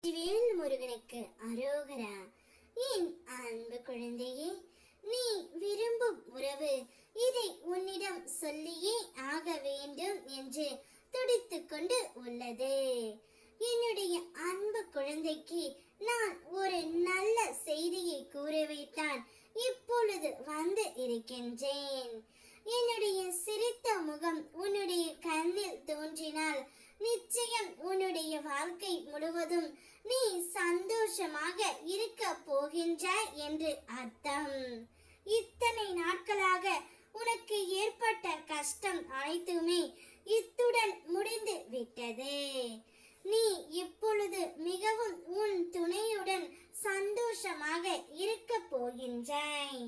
வேல் முருகனுக்கு அரோகரா. என் அன்பு குழந்தையே, நீ விரும்பும் உறவு இதை உன்னிடம் சொல்லியே ஆக வேண்டும் என்று துடித்துக் கொண்டு உள்ளது. என்னுடைய அன்பு குழந்தைக்கு நான் ஒரு நல்ல செய்தியை கூறவைத்தான் இப்பொழுது வந்து இருக்கின்றேன். என்னுடைய சிரித்த முகம் உன்னுடைய கண்ணில் தோன்றினால் நிச்சயம் உன்னுடைய வாழ்க்கை முழுவதும் நீ சந்தோஷமாக இருக்க போகின்றாய் என்று அர்த்தம். இத்தனை நாட்களாக உனக்கு ஏற்பட்ட கஷ்டம் அனைத்துமே இத்துடன் முடிந்து விட்டது. நீ இப்பொழுது மிகவும் உன் துணையுடன் சந்தோஷமாக இருக்க போகின்றாய்.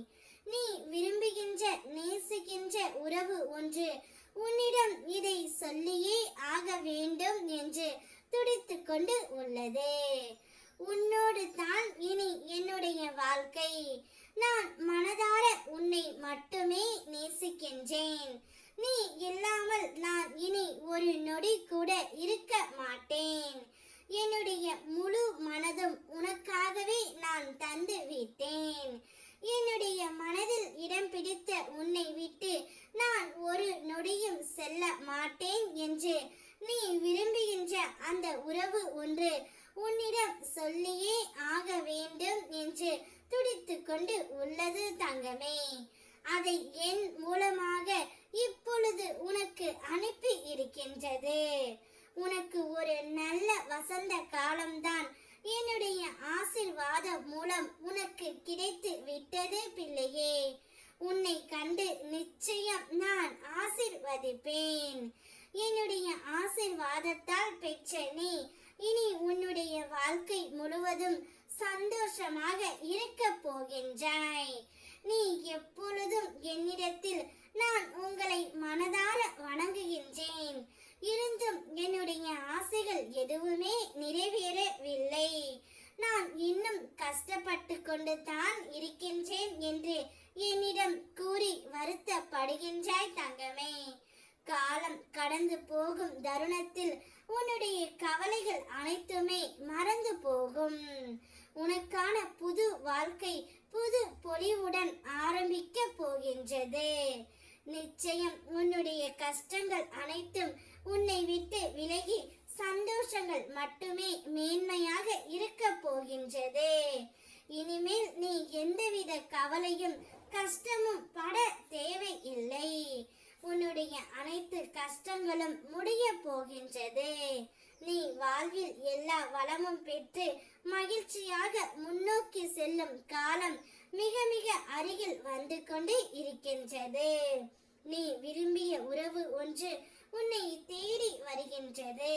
நீ விரும்புகின்ற நேசிக்கின்ற உறவு ஒன்று உன்னிடம் இதை சொல்லியே ஆக வேண்டும் என்று துடித்துக் கொண்டு உள்ளது. உன்னோடு தான் இனி என்னுடைய வாழ்க்கை. நான் மனதார உன்னை மட்டுமே நேசிக்கின்றேன். நீ இல்லாமல் நான் இனி ஒரு நொடி கூட இருக்க மாட்டேன். என்னுடைய முழு மனதும் உனக்காகவே நான் தந்து விட்டேன். என்னுடைய மனதில் இடம் பிடித்த உன்னை விட்டு நான் ஒரு நொடியும் செல்ல மாட்டேன் என்று நீ விரும்புகின்ற அந்த உறவு ஒன்று உன்னிடம் சொல்லியே ஆக வேண்டும் என்று துடித்துக் கொண்டு உள்ளது தங்கமே. அதை என் மூலமாக இப்பொழுது உனக்கு அனுப்பி இருக்கின்றது. உனக்கு ஒரு நல்ல வசந்த காலம்தான் என்னுடைய ஆசீர்வாதம் மூலம் உனக்கு கிடைத்து விட்டது பிள்ளையே. உன்னை கண்டு நிச்சயம் நான் ஆசீர்வதிப்பேன். என்னுடைய ஆசீர்வாதத்தால் பெற்ற நீ இனி உன்னுடைய வாழ்க்கை முழுவதும் சந்தோஷமாக இருக்க போகின்றாய். நீ எப்பொழுதும் என்னிடத்தில் நான் உங்களை மனதார வணங்குகின்றேன். இருந்தும் என்னுடைய ஆசைகள் எதுவுமே நிறைவேறவில்லை. நான் இன்னும் கஷ்டப்பட்டு கொண்டு தான் இருக்கின்றேன் என்று என்னிடம் கூறி வருத்தப்படுகின்றாய் தங்கமே. காலம் கடந்து போகும் தருணத்தில் உன்னுடைய கவலைகள் அனைத்துமே மறந்து போகும். உனக்கான புது வாழ்க்கை புது பொலிவுடன் ஆரம்பிக்க போகின்றது. நிச்சயம் உன்னுடைய கஷ்டங்கள் அனைத்தும் உன்னை விட்டு விலகி சந்தோஷங்கள் மட்டுமே மேன்மையாக இருக்க போகின்றது. இனிமேல் நீ எந்தவித கவலையும் கஷ்டமும் பட தேவையில்லை. உன்னுடைய அனைத்து கஷ்டங்களும் முடிய போகின்றது. நீ வாழ்வில் எல்லா வளமும் பெற்று மகிழ்ச்சியாக முன்னோக்கி செல்லும் காலம் மிக மிக அருகில் வந்து கொண்டு இருக்கின்றது. நீ விரும்பிய உறவு ஒன்று உன்னை தேடி வருகின்றது.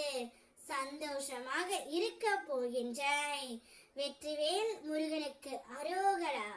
சந்தோஷமாக இருக்க போகின்றாய். வெற்றிவேல் முருகனுக்கு அரோகரா.